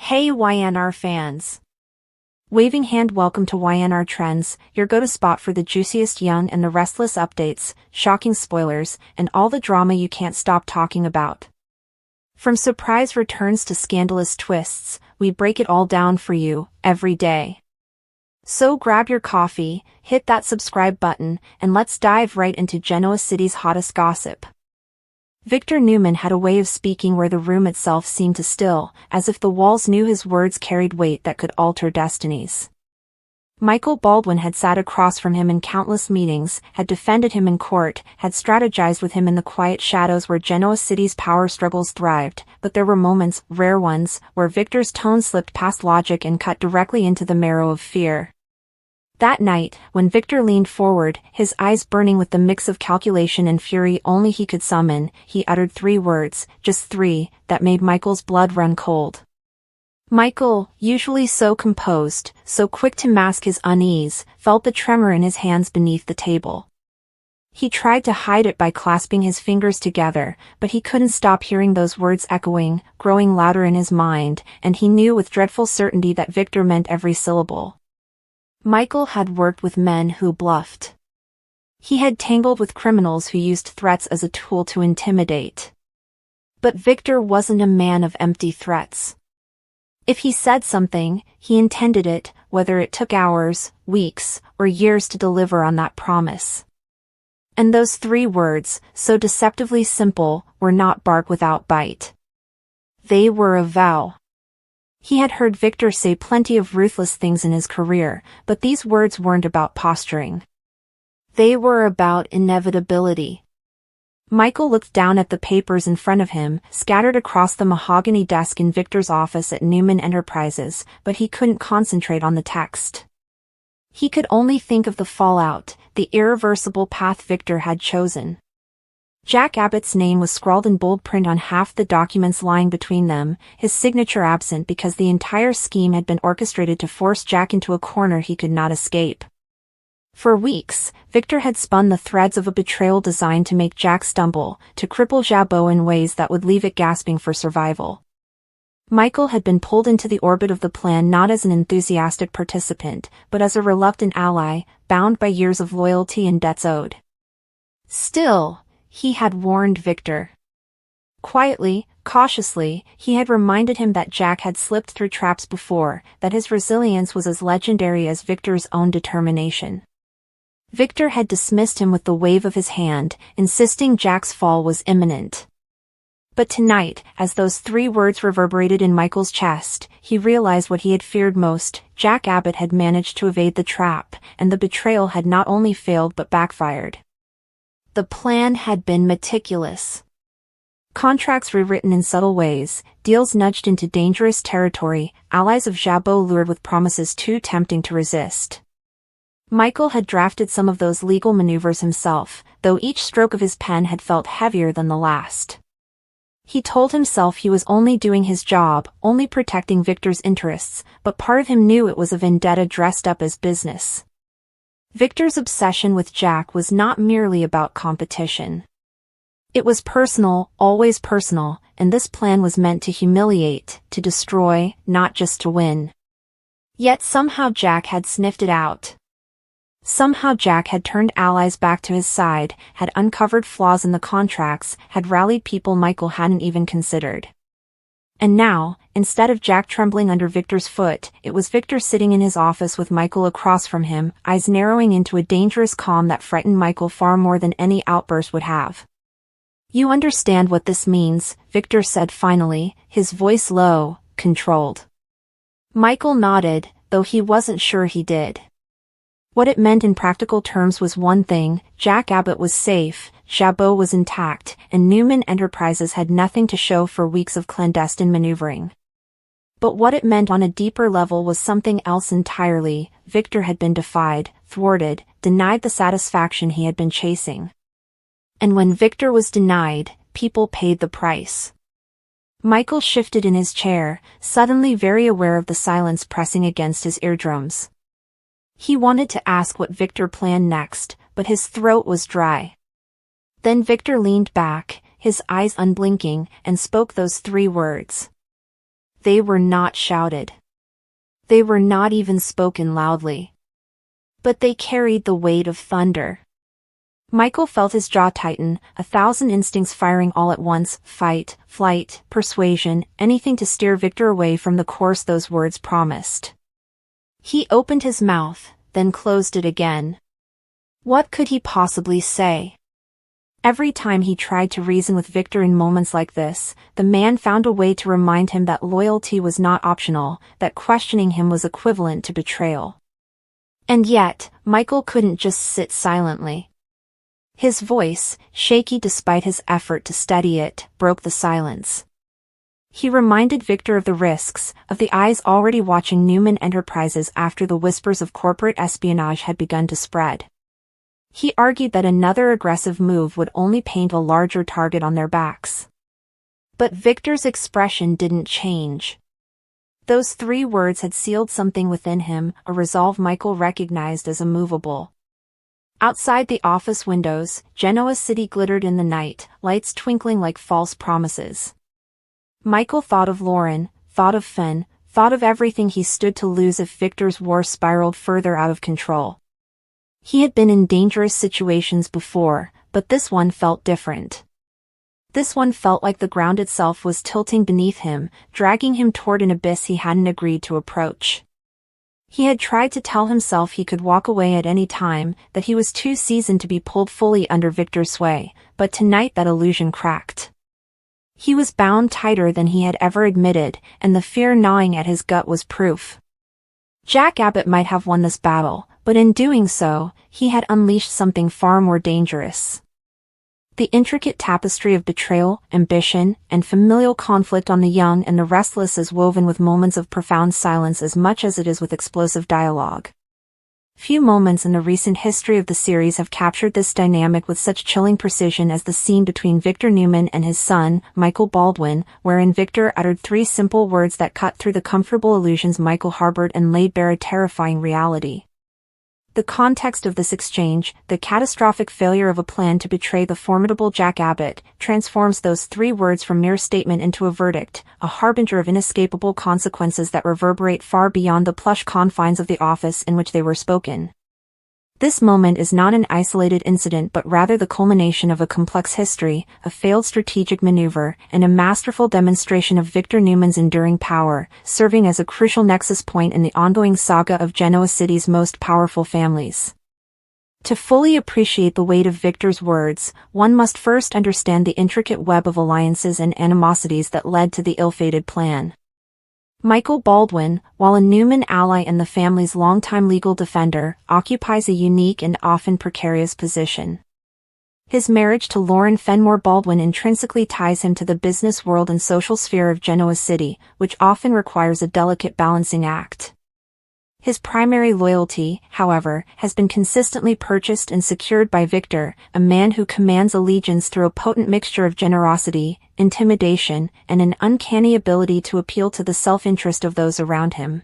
Hey YNR fans! Waving hand, welcome to YNR Trends, your go-to spot for the juiciest Young and the Restless updates, shocking spoilers, and all the drama you can't stop talking about. From surprise returns to scandalous twists, we break it all down for you, every day. So grab your coffee, hit that subscribe button, and let's dive right into Genoa City's hottest gossip. Victor Newman had a way of speaking where the room itself seemed to still, as if the walls knew his words carried weight that could alter destinies. Michael Baldwin had sat across from him in countless meetings, had defended him in court, had strategized with him in the quiet shadows where Genoa City's power struggles thrived, but there were moments, rare ones, where Victor's tone slipped past logic and cut directly into the marrow of fear. That night, when Victor leaned forward, his eyes burning with the mix of calculation and fury only he could summon, he uttered 3 words, just 3, that made Michael's blood run cold. Michael, usually so composed, so quick to mask his unease, felt the tremor in his hands beneath the table. He tried to hide it by clasping his fingers together, but he couldn't stop hearing those words echoing, growing louder in his mind, and he knew with dreadful certainty that Victor meant every syllable. Michael had worked with men who bluffed. He had tangled with criminals who used threats as a tool to intimidate. But Victor wasn't a man of empty threats. If he said something, he intended it, whether it took hours, weeks, or years to deliver on that promise. And those 3 words, so deceptively simple, were not bark without bite. They were a vow. He had heard Victor say plenty of ruthless things in his career, but these words weren't about posturing. They were about inevitability. Michael looked down at the papers in front of him, scattered across the mahogany desk in Victor's office at Newman Enterprises, but he couldn't concentrate on the text. He could only think of the fallout, the irreversible path Victor had chosen. Jack Abbott's name was scrawled in bold print on half the documents lying between them, his signature absent because the entire scheme had been orchestrated to force Jack into a corner he could not escape. For weeks, Victor had spun the threads of a betrayal designed to make Jack stumble, to cripple Jabot in ways that would leave it gasping for survival. Michael had been pulled into the orbit of the plan not as an enthusiastic participant, but as a reluctant ally, bound by years of loyalty and debts owed. Still, he had warned Victor. Quietly, cautiously, he had reminded him that Jack had slipped through traps before, that his resilience was as legendary as Victor's own determination. Victor had dismissed him with the wave of his hand, insisting Jack's fall was imminent. But tonight, as those 3 words reverberated in Michael's chest, he realized what he had feared most: Jack Abbott had managed to evade the trap, and the betrayal had not only failed but backfired. The plan had been meticulous. Contracts rewritten in subtle ways, deals nudged into dangerous territory, allies of Jabot lured with promises too tempting to resist. Michael had drafted some of those legal maneuvers himself, though each stroke of his pen had felt heavier than the last. He told himself he was only doing his job, only protecting Victor's interests, but part of him knew it was a vendetta dressed up as business. Victor's obsession with Jack was not merely about competition. It was personal, always personal, and this plan was meant to humiliate, to destroy, not just to win. Yet somehow Jack had sniffed it out. Somehow Jack had turned allies back to his side, had uncovered flaws in the contracts, had rallied people Michael hadn't even considered. And now, instead of Jack trembling under Victor's foot, it was Victor sitting in his office with Michael across from him, eyes narrowing into a dangerous calm that frightened Michael far more than any outburst would have. "You understand what this means," Victor said finally, his voice low, controlled. Michael nodded, though he wasn't sure he did. What it meant in practical terms was one thing: Jack Abbott was safe, Jabot was intact, and Newman Enterprises had nothing to show for weeks of clandestine maneuvering. But what it meant on a deeper level was something else entirely. Victor had been defied, thwarted, denied the satisfaction he had been chasing. And when Victor was denied, people paid the price. Michael shifted in his chair, suddenly very aware of the silence pressing against his eardrums. He wanted to ask what Victor planned next, but his throat was dry. Then Victor leaned back, his eyes unblinking, and spoke those 3 words. They were not shouted. They were not even spoken loudly. But they carried the weight of thunder. Michael felt his jaw tighten, 1,000 instincts firing all at once: fight, flight, persuasion, anything to steer Victor away from the course those words promised. He opened his mouth, then closed it again. What could he possibly say? Every time he tried to reason with Victor in moments like this, the man found a way to remind him that loyalty was not optional, that questioning him was equivalent to betrayal. And yet, Michael couldn't just sit silently. His voice, shaky despite his effort to steady it, broke the silence. He reminded Victor of the risks, of the eyes already watching Newman Enterprises after the whispers of corporate espionage had begun to spread. He argued that another aggressive move would only paint a larger target on their backs. But Victor's expression didn't change. Those 3 words had sealed something within him, a resolve Michael recognized as immovable. Outside the office windows, Genoa City glittered in the night, lights twinkling like false promises. Michael thought of Lauren, thought of Finn, thought of everything he stood to lose if Victor's war spiraled further out of control. He had been in dangerous situations before, but this one felt different. This one felt like the ground itself was tilting beneath him, dragging him toward an abyss he hadn't agreed to approach. He had tried to tell himself he could walk away at any time, that he was too seasoned to be pulled fully under Victor's sway, but tonight that illusion cracked. He was bound tighter than he had ever admitted, and the fear gnawing at his gut was proof. Jack Abbott might have won this battle, but in doing so, he had unleashed something far more dangerous. The intricate tapestry of betrayal, ambition, and familial conflict on the young and the restless is woven with moments of profound silence as much as it is with explosive dialogue. Few moments in the recent history of the series have captured this dynamic with such chilling precision as the scene between Victor Newman and his son, Michael Baldwin, wherein Victor uttered 3 simple words that cut through the comfortable illusions Michael harbored and laid bare a terrifying reality. The context of this exchange, the catastrophic failure of a plan to betray the formidable Jack Abbott, transforms those 3 words from mere statement into a verdict, a harbinger of inescapable consequences that reverberate far beyond the plush confines of the office in which they were spoken. This moment is not an isolated incident but rather the culmination of a complex history, a failed strategic maneuver, and a masterful demonstration of Victor Newman's enduring power, serving as a crucial nexus point in the ongoing saga of Genoa City's most powerful families. To fully appreciate the weight of Victor's words, one must first understand the intricate web of alliances and animosities that led to the ill-fated plan. Michael Baldwin, while a Newman ally and the family's longtime legal defender, occupies a unique and often precarious position. His marriage to Lauren Fenmore Baldwin intrinsically ties him to the business world and social sphere of Genoa City, which often requires a delicate balancing act. His primary loyalty, however, has been consistently purchased and secured by Victor, a man who commands allegiance through a potent mixture of generosity, intimidation, and an uncanny ability to appeal to the self-interest of those around him.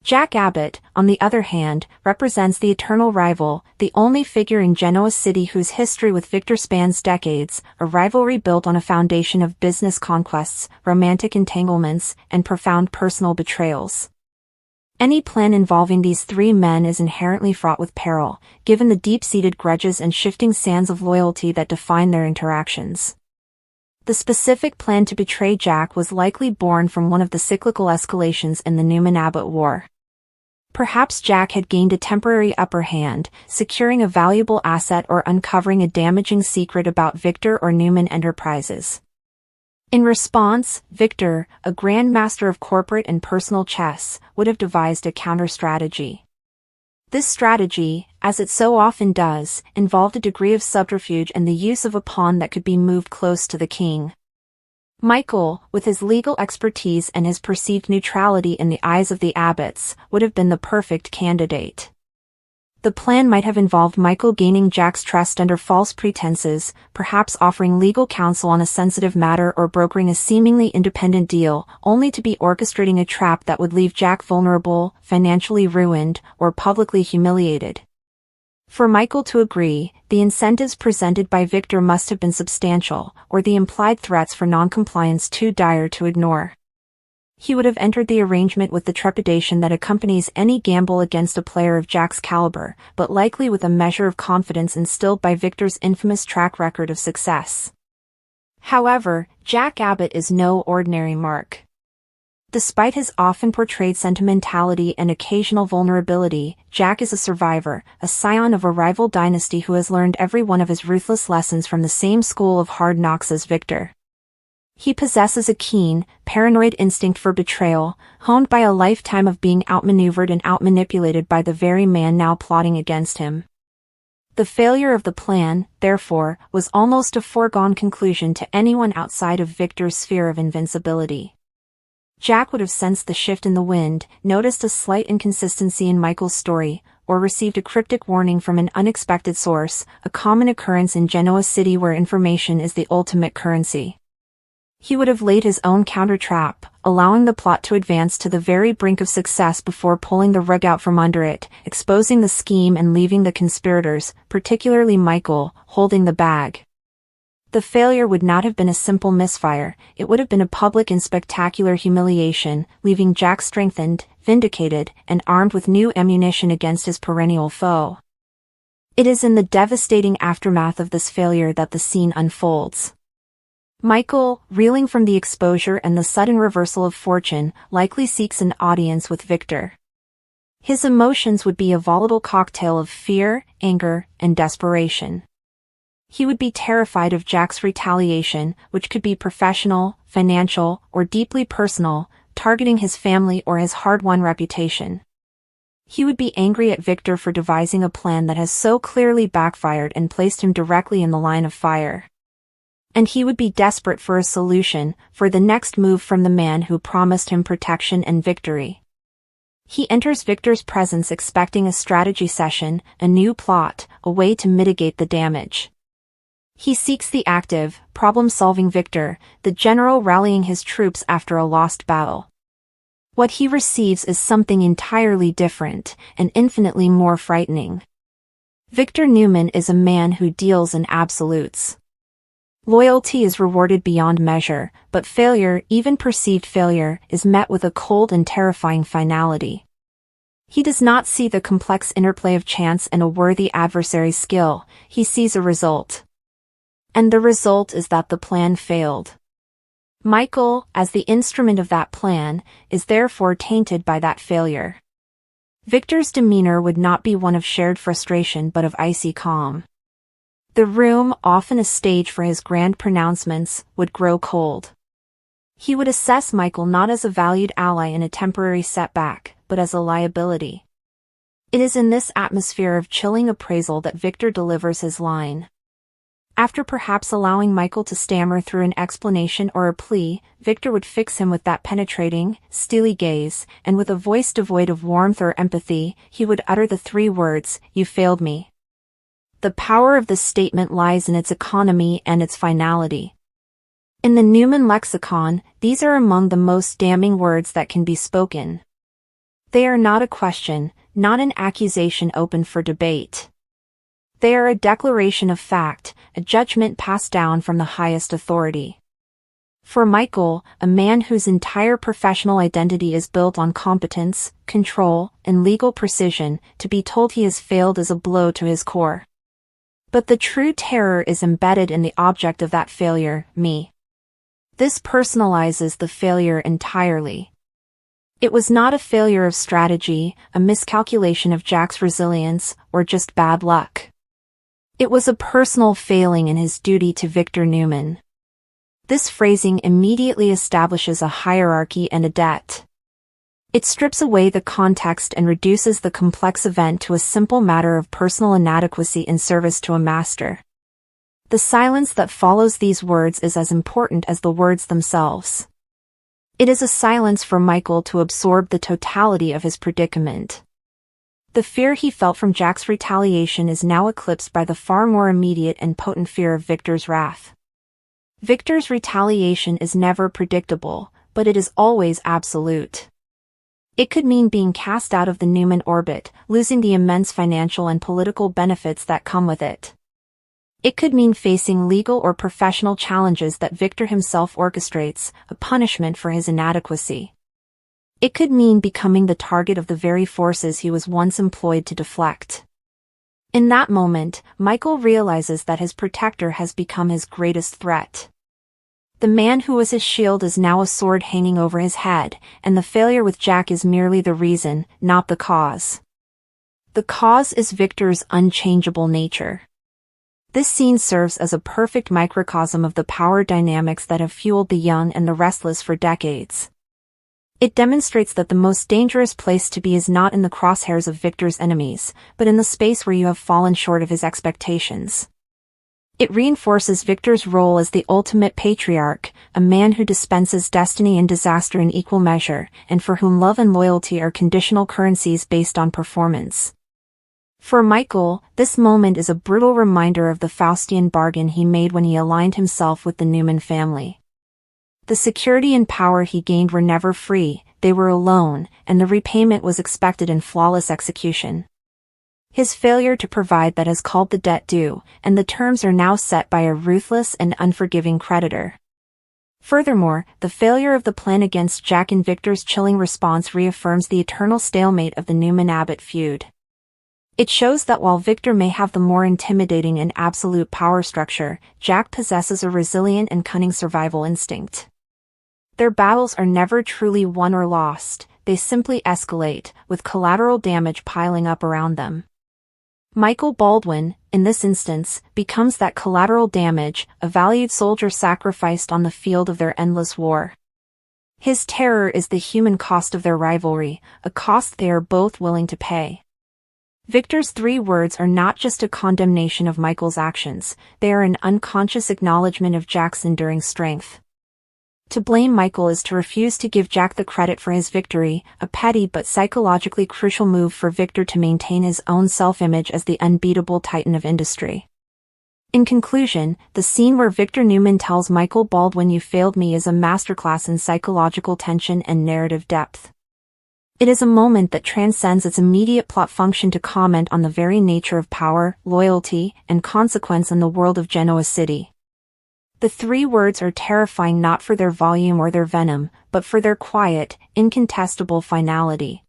Jack Abbott, on the other hand, represents the eternal rival, the only figure in Genoa City whose history with Victor spans decades, a rivalry built on a foundation of business conquests, romantic entanglements, and profound personal betrayals. Any plan involving these 3 men is inherently fraught with peril, given the deep-seated grudges and shifting sands of loyalty that define their interactions. The specific plan to betray Jack was likely born from one of the cyclical escalations in the Newman-Abbott War. Perhaps Jack had gained a temporary upper hand, securing a valuable asset or uncovering a damaging secret about Victor or Newman Enterprises. In response, Victor, a grand master of corporate and personal chess, would have devised a counter-strategy. This strategy, as it so often does, involved a degree of subterfuge and the use of a pawn that could be moved close to the king. Michael, with his legal expertise and his perceived neutrality in the eyes of the Abbotts, would have been the perfect candidate. The plan might have involved Michael gaining Jack's trust under false pretenses, perhaps offering legal counsel on a sensitive matter or brokering a seemingly independent deal, only to be orchestrating a trap that would leave Jack vulnerable, financially ruined, or publicly humiliated. For Michael to agree, the incentives presented by Victor must have been substantial, or the implied threats for non-compliance too dire to ignore. He would have entered the arrangement with the trepidation that accompanies any gamble against a player of Jack's caliber, but likely with a measure of confidence instilled by Victor's infamous track record of success. However, Jack Abbott is no ordinary mark. Despite his often portrayed sentimentality and occasional vulnerability, Jack is a survivor, a scion of a rival dynasty who has learned every one of his ruthless lessons from the same school of hard knocks as Victor. He possesses a keen, paranoid instinct for betrayal, honed by a lifetime of being outmaneuvered and outmanipulated by the very man now plotting against him. The failure of the plan, therefore, was almost a foregone conclusion to anyone outside of Victor's sphere of invincibility. Jack would have sensed the shift in the wind, noticed a slight inconsistency in Michael's story, or received a cryptic warning from an unexpected source, a common occurrence in Genoa City where information is the ultimate currency. He would have laid his own counter-trap, allowing the plot to advance to the very brink of success before pulling the rug out from under it, exposing the scheme and leaving the conspirators, particularly Michael, holding the bag. The failure would not have been a simple misfire, it would have been a public and spectacular humiliation, leaving Jack strengthened, vindicated, and armed with new ammunition against his perennial foe. It is in the devastating aftermath of this failure that the scene unfolds. Michael, reeling from the exposure and the sudden reversal of fortune, likely seeks an audience with Victor. His emotions would be a volatile cocktail of fear, anger, and desperation. He would be terrified of Jack's retaliation, which could be professional, financial, or deeply personal, targeting his family or his hard-won reputation. He would be angry at Victor for devising a plan that has so clearly backfired and placed him directly in the line of fire. And he would be desperate for a solution, for the next move from the man who promised him protection and victory. He enters Victor's presence expecting a strategy session, a new plot, a way to mitigate the damage. He seeks the active, problem-solving Victor, the general rallying his troops after a lost battle. What he receives is something entirely different, and infinitely more frightening. Victor Newman is a man who deals in absolutes. Loyalty is rewarded beyond measure, but failure, even perceived failure, is met with a cold and terrifying finality. He does not see the complex interplay of chance and a worthy adversary's skill, he sees a result. And the result is that the plan failed. Michael, as the instrument of that plan, is therefore tainted by that failure. Victor's demeanor would not be one of shared frustration but of icy calm. The room, often a stage for his grand pronouncements, would grow cold. He would assess Michael not as a valued ally in a temporary setback, but as a liability. It is in this atmosphere of chilling appraisal that Victor delivers his line. After perhaps allowing Michael to stammer through an explanation or a plea, Victor would fix him with that penetrating, steely gaze, and with a voice devoid of warmth or empathy, he would utter the three words, "You failed me." The power of this statement lies in its economy and its finality. In the Newman lexicon, these are among the most damning words that can be spoken. They are not a question, not an accusation open for debate. They are a declaration of fact, a judgment passed down from the highest authority. For Michael, a man whose entire professional identity is built on competence, control, and legal precision, to be told he has failed is a blow to his core. But the true terror is embedded in the object of that failure, me. This personalizes the failure entirely. It was not a failure of strategy, a miscalculation of Jack's resilience, or just bad luck. It was a personal failing in his duty to Victor Newman. This phrasing immediately establishes a hierarchy and a debt. It strips away the context and reduces the complex event to a simple matter of personal inadequacy in service to a master. The silence that follows these words is as important as the words themselves. It is a silence for Michael to absorb the totality of his predicament. The fear he felt from Jack's retaliation is now eclipsed by the far more immediate and potent fear of Victor's wrath. Victor's retaliation is never predictable, but it is always absolute. It could mean being cast out of the Newman orbit, losing the immense financial and political benefits that come with it. It could mean facing legal or professional challenges that Victor himself orchestrates, a punishment for his inadequacy. It could mean becoming the target of the very forces he was once employed to deflect. In that moment, Michael realizes that his protector has become his greatest threat. The man who was his shield is now a sword hanging over his head, and the failure with Jack is merely the reason, not the cause. The cause is Victor's unchangeable nature. This scene serves as a perfect microcosm of the power dynamics that have fueled the young and the restless for decades. It demonstrates that the most dangerous place to be is not in the crosshairs of Victor's enemies, but in the space where you have fallen short of his expectations. It reinforces Victor's role as the ultimate patriarch, a man who dispenses destiny and disaster in equal measure, and for whom love and loyalty are conditional currencies based on performance. For Michael, this moment is a brutal reminder of the Faustian bargain he made when he aligned himself with the Newman family. The security and power he gained were never free, they were a loan, and the repayment was expected in flawless execution. His failure to provide that has called the debt due, and the terms are now set by a ruthless and unforgiving creditor. Furthermore, the failure of the plan against Jack and Victor's chilling response reaffirms the eternal stalemate of the Newman-Abbott feud. It shows that while Victor may have the more intimidating and absolute power structure, Jack possesses a resilient and cunning survival instinct. Their battles are never truly won or lost, they simply escalate, with collateral damage piling up around them. Michael Baldwin, in this instance, becomes that collateral damage, a valued soldier sacrificed on the field of their endless war. His terror is the human cost of their rivalry, a cost they are both willing to pay. Victor's 3 words are not just a condemnation of Michael's actions, they are an unconscious acknowledgement of Jack's enduring strength. To blame Michael is to refuse to give Jack the credit for his victory, a petty but psychologically crucial move for Victor to maintain his own self-image as the unbeatable titan of industry. In conclusion, the scene where Victor Newman tells Michael Baldwin "You failed me" is a masterclass in psychological tension and narrative depth. It is a moment that transcends its immediate plot function to comment on the very nature of power, loyalty, and consequence in the world of Genoa City. The 3 words are terrifying not for their volume or their venom, but for their quiet, incontestable finality.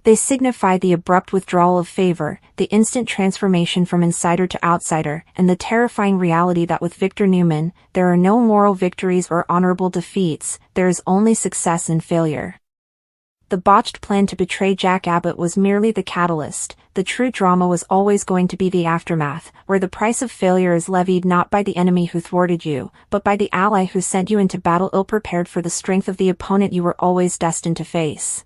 They signify the abrupt withdrawal of favor, the instant transformation from insider to outsider, and the terrifying reality that with Victor Newman, there are no moral victories or honorable defeats, there is only success and failure. The botched plan to betray Jack Abbott was merely the catalyst. The true drama was always going to be the aftermath, where the price of failure is levied not by the enemy who thwarted you, but by the ally who sent you into battle ill-prepared for the strength of the opponent you were always destined to face.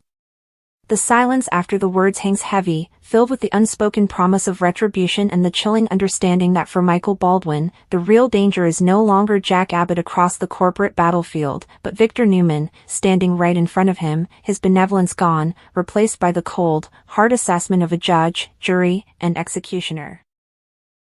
The silence after the words hangs heavy, filled with the unspoken promise of retribution and the chilling understanding that for Michael Baldwin, the real danger is no longer Jack Abbott across the corporate battlefield, but Victor Newman, standing right in front of him, his benevolence gone, replaced by the cold, hard assessment of a judge, jury, and executioner.